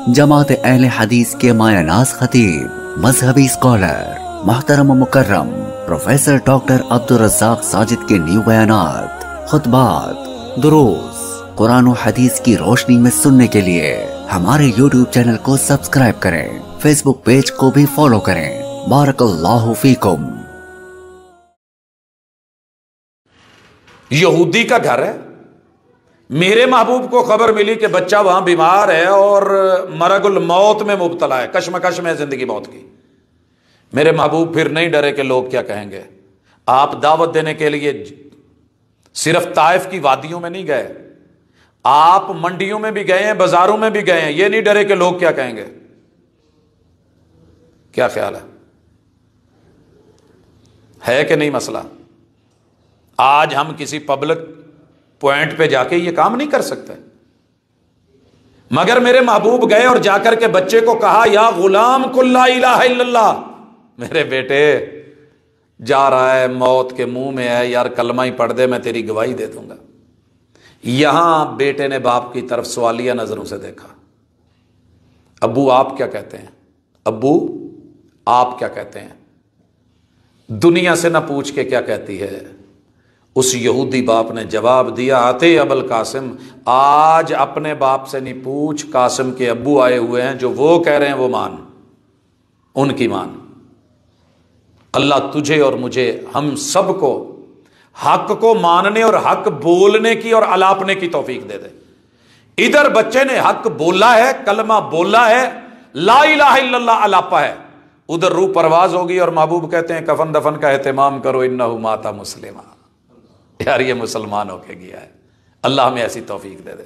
جماعت اہل حدیث کے مایہ ناز خطیب، مذہبی اسکالر، محترم و مکرم پروفیسر ڈاکٹر عبدالرزاق ساجد کے نیو بیانات، خطبات، دروس قرآن و حدیث کی روشنی میں سننے کے لیے ہمارے یوٹیوب چینل کو سبسکرائب کریں، فیس بک پیج کو بھی فالو کریں۔ بارک اللہ فیکم۔ یہودی کا گھر ہے، میرے محبوب کو خبر ملی کہ بچہ وہاں بیمار ہے اور مرگ الموت میں مبتلا ہے، کشمکش میں زندگی موت کی۔ میرے محبوب پھر نہیں ڈرے کہ لوگ کیا کہیں گے۔ آپ دعوت دینے کے لیے صرف طائف کی وادیوں میں نہیں گئے، آپ منڈیوں میں بھی گئے ہیں، بازاروں میں بھی گئے ہیں، یہ نہیں ڈرے کہ لوگ کیا کہیں گے۔ کیا خیال ہے کہ نہیں مسئلہ؟ آج ہم کسی پبلک پوائنٹ پہ جا کے یہ کام نہیں کر سکتے، مگر میرے محبوب گئے اور جا کر کے بچے کو کہا یا غلام قل لا الہ الا اللہ، میرے بیٹے جا رہا ہے، موت کے منہ میں ہے، یار کلمہ ہی پڑھ دے، میں تیری گواہی دے دوں گا۔ یہاں بیٹے نے باپ کی طرف سوالیہ نظروں سے دیکھا، ابو آپ کیا کہتے ہیں؟ ابو آپ کیا کہتے ہیں؟ دنیا سے نہ پوچھ کے کیا کہتی ہے؟ اس یہودی باپ نے جواب دیا آتے ابل قاسم، آج اپنے باپ سے نہیں پوچھ، قاسم کے ابو آئے ہوئے ہیں، جو وہ کہہ رہے ہیں وہ مان، ان کی مان۔ اللہ تجھے اور مجھے، ہم سب کو حق کو ماننے اور حق بولنے کی اور الاپنے کی توفیق دے دے۔ ادھر بچے نے حق بولا ہے، کلمہ بولا ہے، لا الہ الا اللہ الاپا ہے، ادھر روح پرواز ہوگی اور محبوب کہتے ہیں کفن دفن کا اہتمام کرو، انہ ماتا مسلمہ، یار یہ مسلمان ہو کے گیا ہے۔ اللہ ہمیں ایسی توفیق دے دے۔